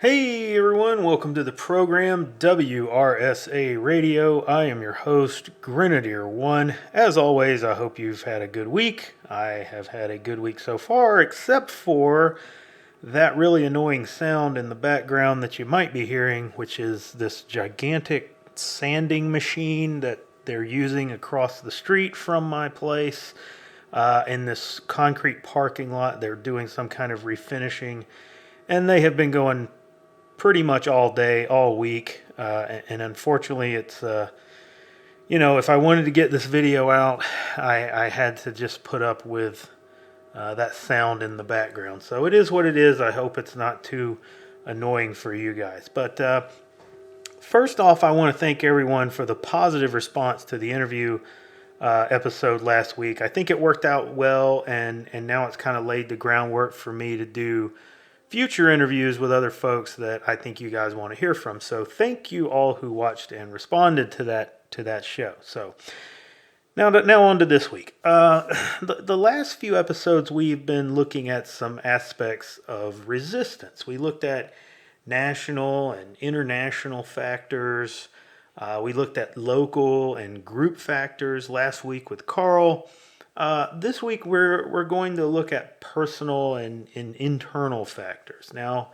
Hey everyone, welcome to the program WRSA Radio. I am your host, Grenadier One. As always, I hope you've had a good week. I have had a good week so far, except for that really annoying sound in the background that you might be hearing, which is this gigantic sanding machine that they're using across the street from my place. In this concrete parking lot, they're doing some kind of refinishing, and they have been going pretty much all day, all week. And unfortunately, if I wanted to get this video out, I had to just put up with that sound in the background. So it is what it is. I hope it's not too annoying for you guys. But first off, I want to thank everyone for the positive response to the interview episode last week. I think it worked out well, and now it's kind of laid the groundwork for me to do future interviews with other folks that I think you guys want to hear from. So thank you all who watched and responded to that show. So now on to this week. The last few episodes we've been looking at some aspects of resistance. We looked at national and international factors. We looked at local and group factors last week with Carl. This week we're going to look at personal and internal factors. Now,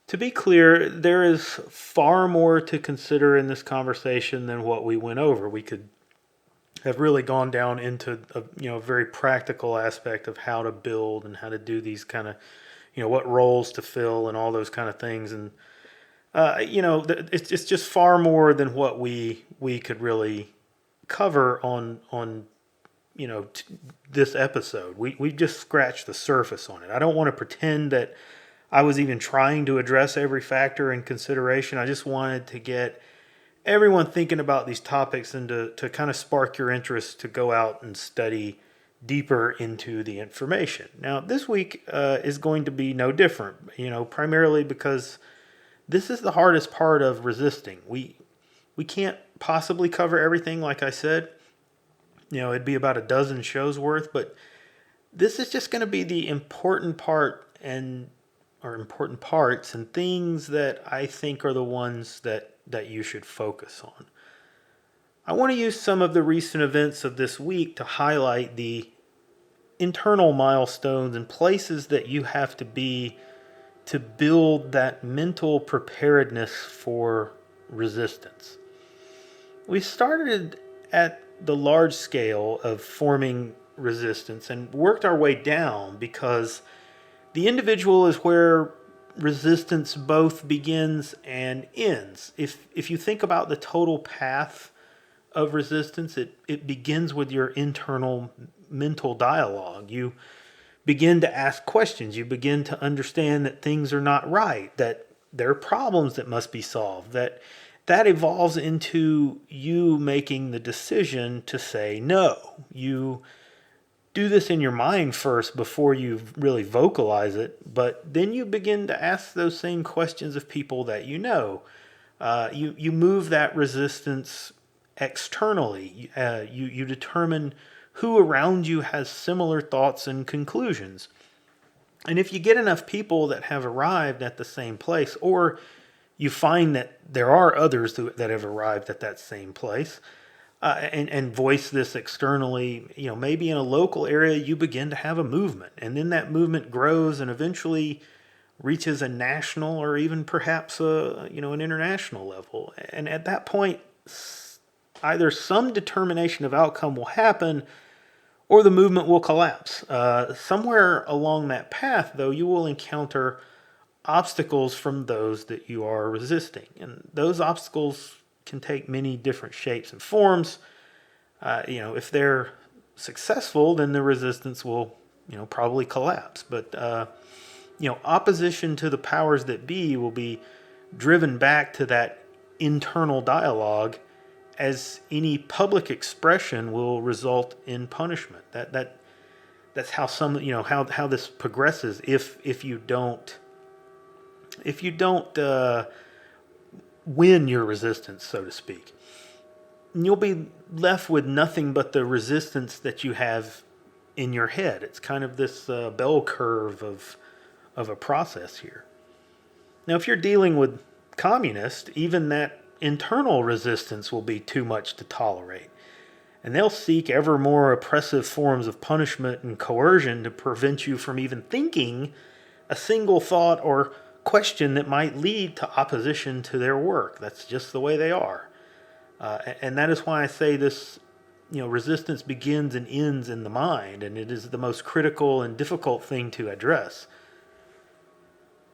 to be clear, there is far more to consider in this conversation than what we went over. We could have really gone down into a very practical aspect of how to build and how to do these kind of, what roles to fill and all those kind of things. And it's just far more than what we could really cover on this episode. We just scratched the surface on it. I don't want to pretend that I was even trying to address every factor in consideration. I just wanted to get everyone thinking about these topics and to kind of spark your interest to go out and study deeper into the information. Now, this week is going to be no different, primarily because this is the hardest part of resisting. We can't possibly cover everything, like I said. It'd be about a dozen shows worth, but this is just going to be the important part or important parts and things that I think are the ones that you should focus on. I want to use some of the recent events of this week to highlight the internal milestones and places that you have to be to build that mental preparedness for resistance. We started at the large scale of forming resistance and worked our way down because the individual is where resistance both begins and ends. If you think about the total path of resistance, it begins with your internal mental dialogue. You begin to ask questions. You begin to understand that things are not right, that there are problems that must be solved, that evolves into you making the decision to say no. You do this in your mind first before you really vocalize it, but then you begin to ask those same questions of people that you know. You move that resistance externally. You determine who around you has similar thoughts and conclusions. And if you get enough people that have arrived at the same place, or you find that there are others that have arrived at that same place, and voice this externally, maybe in a local area, you begin to have a movement. And then that movement grows and eventually reaches a national or even perhaps an international level. And at that point, either some determination of outcome will happen or the movement will collapse. Somewhere along that path, though, you will encounter obstacles from those that you are resisting. And those obstacles can take many different shapes and forms. If they're successful, then the resistance will, probably collapse. But, opposition to the powers that be will be driven back to that internal dialogue, as any public expression will result in punishment. That's how how this progresses if you don't win your resistance, so to speak. And you'll be left with nothing but the resistance that you have in your head. It's kind of this bell curve of a process here. Now, if you're dealing with communists, even that internal resistance will be too much to tolerate. And they'll seek ever more oppressive forms of punishment and coercion to prevent you from even thinking a single thought or question that might lead to opposition to their work. That's just the way they are. And that is why I say this, resistance begins and ends in the mind, and it is the most critical and difficult thing to address.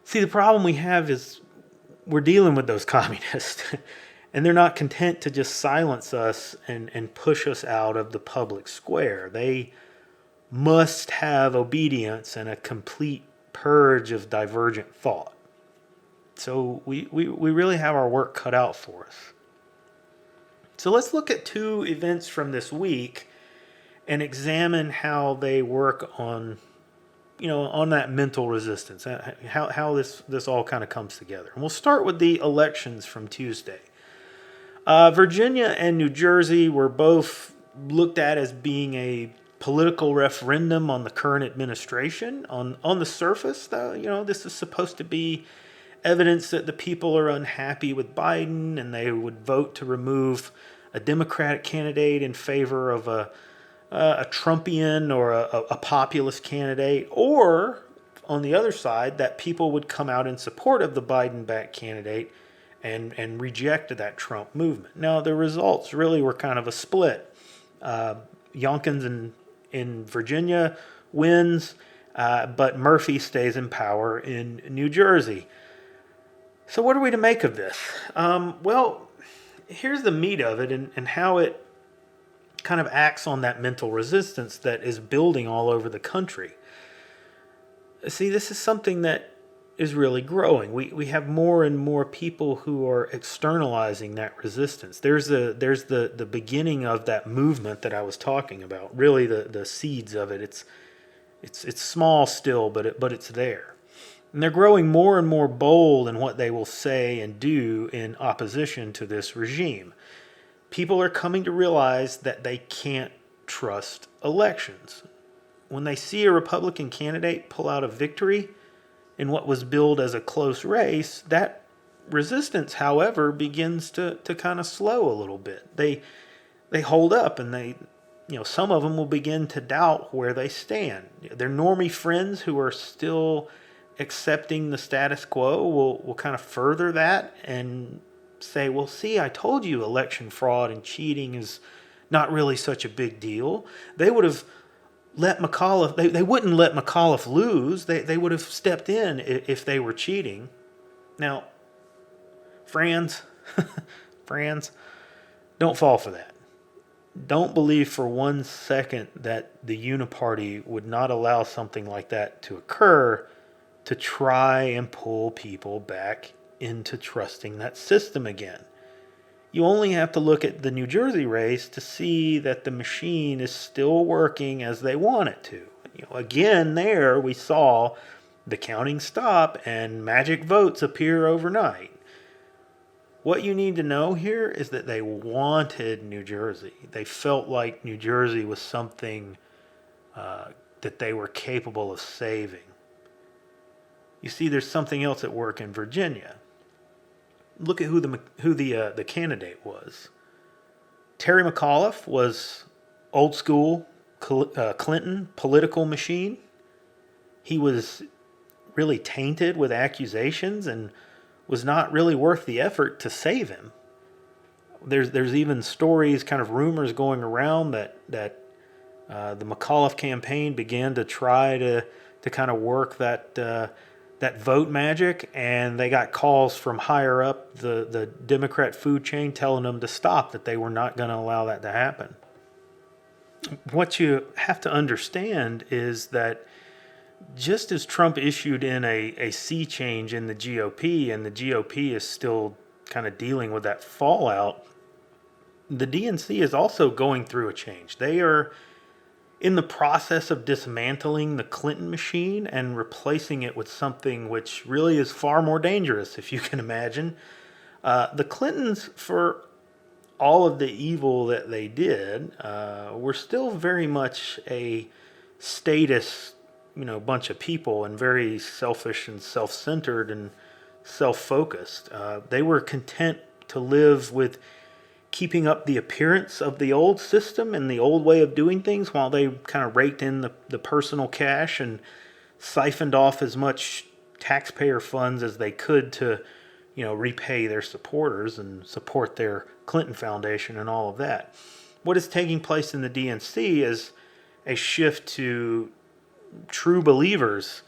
See, the problem we have is we're dealing with those communists, and they're not content to just silence us and push us out of the public square. They must have obedience and a complete purge of divergent thought. So we really have our work cut out for us. So let's look at two events from this week and examine how they work on, on that mental resistance, how this all kind of comes together. And we'll start with the elections from Tuesday. Virginia and New Jersey were both looked at as being a political referendum on the current administration. On the surface, though, this is supposed to be evidence that the people are unhappy with Biden and they would vote to remove a Democratic candidate in favor of a Trumpian or a populist candidate, or on the other side, that people would come out in support of the Biden-backed candidate and reject that Trump movement. Now, the results really were kind of a split. Youngkin in Virginia wins, but Murphy stays in power in New Jersey. So what are we to make of this? Well, here's the meat of it and how it kind of acts on that mental resistance that is building all over the country. See, this is something that is really growing. We have more and more people who are externalizing that resistance. There's the beginning of that movement that I was talking about. Really, the seeds of it. It's small still, but it's there. And they're growing more and more bold in what they will say and do in opposition to this regime. People are coming to realize that they can't trust elections. When they see a Republican candidate pull out a victory in what was billed as a close race, that resistance, however, begins to kind of slow a little bit. They hold up and some of them will begin to doubt where they stand. Their normie friends who are still accepting the status quo will kind of further that and say, well, see, I told you election fraud and cheating is not really such a big deal. They would have let McAuliffe, they wouldn't let McAuliffe lose. They would have stepped in if they were cheating. Now, friends, don't fall for that. Don't believe for 1 second that the Uniparty would not allow something like that to occur to try and pull people back into trusting that system again. You only have to look at the New Jersey race to see that the machine is still working as they want it to. Again, there we saw the counting stop and magic votes appear overnight. What you need to know here is that they wanted New Jersey. They felt like New Jersey was something that they were capable of saving. You see, there's something else at work in Virginia. Look at who the candidate was. Terry McAuliffe was old school Clinton political machine. He was really tainted with accusations and was not really worth the effort to save him. There's even stories, kind of rumors going around that the McAuliffe campaign began to try to kind of work that vote magic, and they got calls from higher up the Democrat food chain telling them to stop, that they were not going to allow that to happen. What you have to understand is that just as Trump issued in a sea change in the GOP, and the GOP is still kind of dealing with that fallout, the DNC is also going through a change. They are in the process of dismantling the Clinton machine and replacing it with something which really is far more dangerous, if you can imagine. The Clintons, for all of the evil that they did, were still very much a status, bunch of people, and very selfish and self-centered and self-focused. They were content to live with keeping up the appearance of the old system and the old way of doing things while they kind of raked in the personal cash and siphoned off as much taxpayer funds as they could to, repay their supporters and support their Clinton Foundation and all of that. What is taking place in the DNC is a shift to true believers,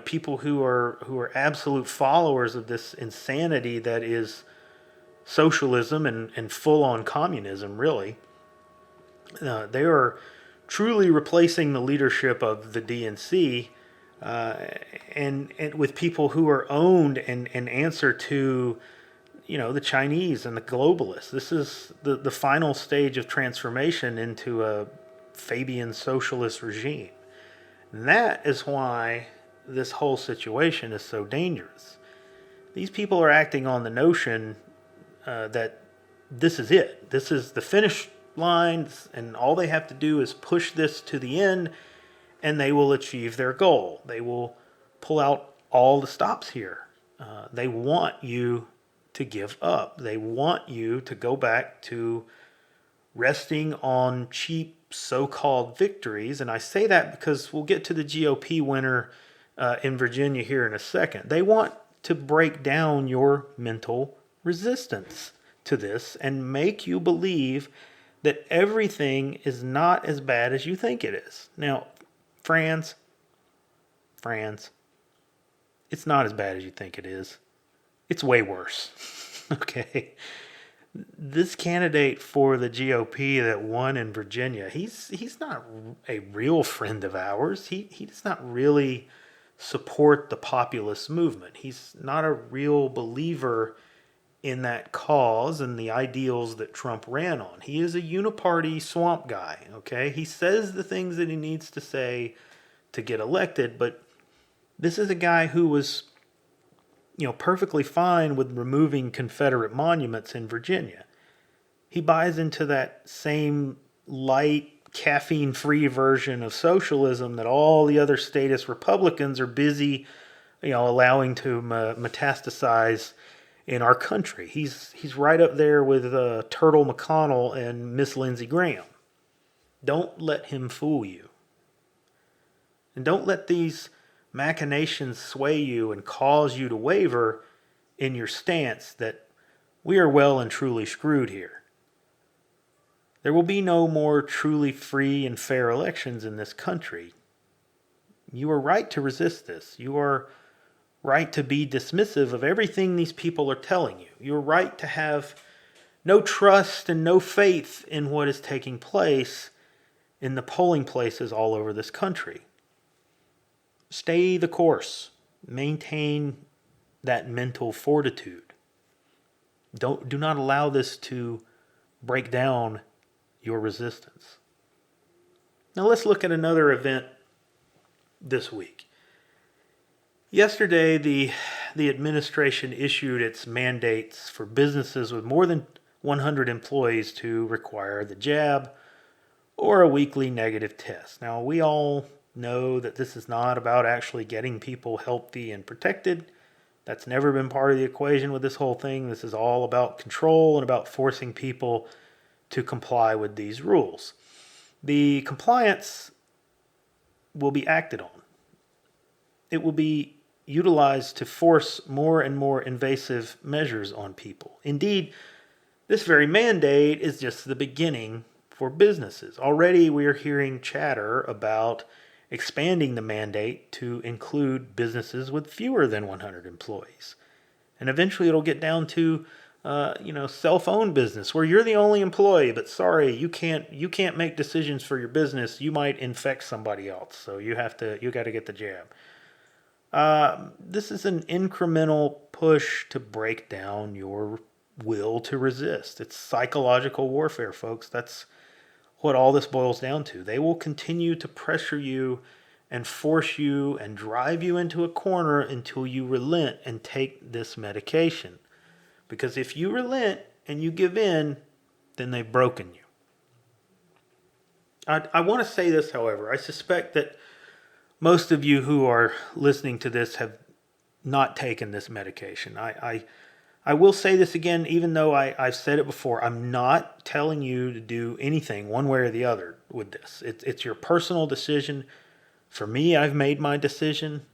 people who are absolute followers of this insanity that is socialism and full on communism, really. They are truly replacing the leadership of the DNC, and with people who are owned and answer to, the Chinese and the globalists. This is the final stage of transformation into a Fabian socialist regime. And that is why this whole situation is so dangerous. These people are acting on the notion that this is it. This is the finish line, and all they have to do is push this to the end, and they will achieve their goal. They will pull out all the stops here. They want you to give up. They want you to go back to resting on cheap so-called victories. And I say that because we'll get to the GOP winner in Virginia here in a second. They want to break down your mental resistance to this and make you believe that everything is not as bad as you think it is. Now, friends, it's not as bad as you think it is. It's way worse. Okay? This candidate for the GOP that won in Virginia, he's not a real friend of ours. He does not really support the populist movement. He's not a real believer in that cause and the ideals that Trump ran on. He is a uniparty swamp guy, okay? He says the things that he needs to say to get elected, but this is a guy who was, perfectly fine with removing Confederate monuments in Virginia. He buys into that same light, caffeine-free version of socialism that all the other statist Republicans are busy, allowing to metastasize in our country. He's right up there with Turtle McConnell and Miss Lindsey Graham. Don't let him fool you. And don't let these machinations sway you and cause you to waver in your stance that we are well and truly screwed here. There will be no more truly free and fair elections in this country. You are right to resist this. You are right to be dismissive of everything these people are telling you. You're right to have no trust and no faith in what is taking place in the polling places all over this country. Stay the course. Maintain that mental fortitude. Do not allow this to break down your resistance. Now let's look at another event this week. Yesterday, the administration issued its mandates for businesses with more than 100 employees to require the jab or a weekly negative test. Now, we all know that this is not about actually getting people healthy and protected. That's never been part of the equation with this whole thing. This is all about control and about forcing people to comply with these rules. The compliance will be acted on. It will be utilized to force more and more invasive measures on people. Indeed, this very mandate is just the beginning for businesses. Already we are hearing chatter about expanding the mandate to include businesses with fewer than 100 employees. And eventually it'll get down to self-owned business where you're the only employee, but sorry, you can't make decisions for your business. You might infect somebody else, so you got to get the jab. This is an incremental push to break down your will to resist. It's psychological warfare, folks. That's what all this boils down to. They will continue to pressure you and force you and drive you into a corner until you relent and take this medication. Because if you relent and you give in, then they've broken you. I want to say this, however. I suspect that most of you who are listening to this have not taken this medication. I will say this again, even though I've said it before, I'm not telling you to do anything one way or the other with this. It's your personal decision. For me, I've made my decision.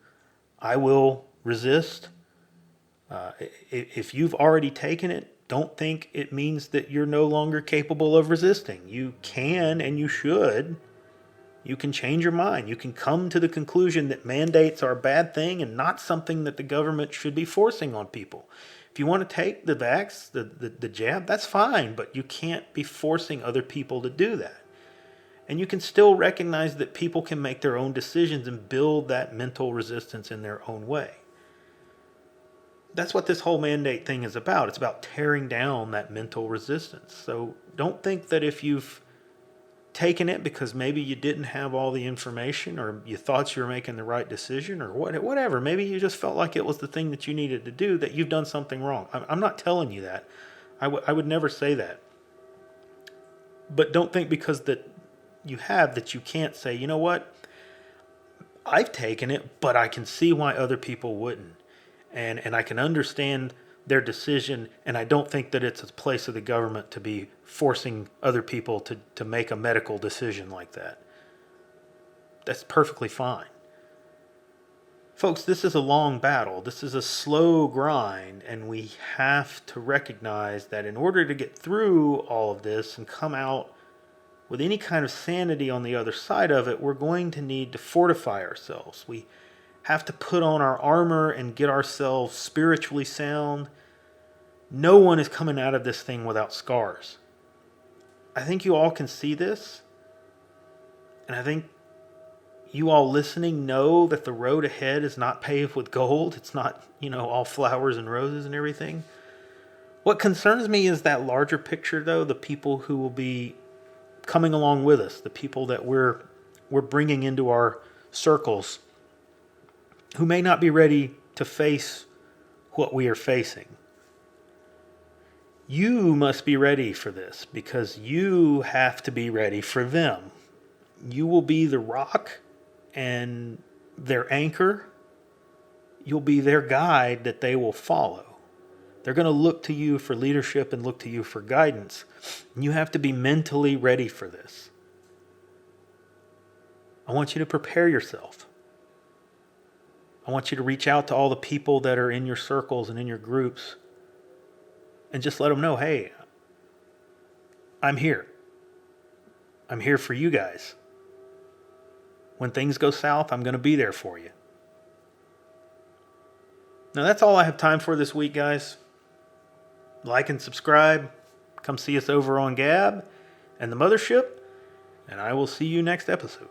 I will resist. If you've already taken it, don't think it means that you're no longer capable of resisting. You can and you should. You can change your mind. You can come to the conclusion that mandates are a bad thing and not something that the government should be forcing on people. If you want to take the the jab, that's fine, but you can't be forcing other people to do that. And you can still recognize that people can make their own decisions and build that mental resistance in their own way. That's what this whole mandate thing is about. It's about tearing down that mental resistance. So don't think that if you've taken it because maybe you didn't have all the information or you thought you were making the right decision or whatever. Maybe you just felt like it was the thing that you needed to do, that you've done something wrong. I'm not telling you that. I would never say that. But don't think because that you have that you can't say, you know what? I've taken it, but I can see why other people wouldn't. And I can understand their decision, and I don't think that it's a place of the government to be forcing other people to make a medical decision like that. That's perfectly fine. Folks, this is a long battle. This is a slow grind, and we have to recognize that in order to get through all of this and come out with any kind of sanity on the other side of it, we're going to need to fortify ourselves. We have to put on our armor and get ourselves spiritually sound. No one is coming out of this thing without scars. I think you all can see this. And I think you all listening know that the road ahead is not paved with gold. It's not, all flowers and roses and everything. What concerns me is that larger picture, though, the people who will be coming along with us, the people that we're bringing into our circles, who may not be ready to face what we are facing. You must be ready for this because you have to be ready for them. You will be the rock and their anchor. You'll be their guide that they will follow. They're going to look to you for leadership and look to you for guidance. And you have to be mentally ready for this. I want you to prepare yourself. I want you to reach out to all the people that are in your circles and in your groups and just let them know, hey, I'm here. I'm here for you guys. When things go south, I'm going to be there for you. Now, that's all I have time for this week, guys. Like and subscribe. Come see us over on Gab and the Mothership, and I will see you next episode.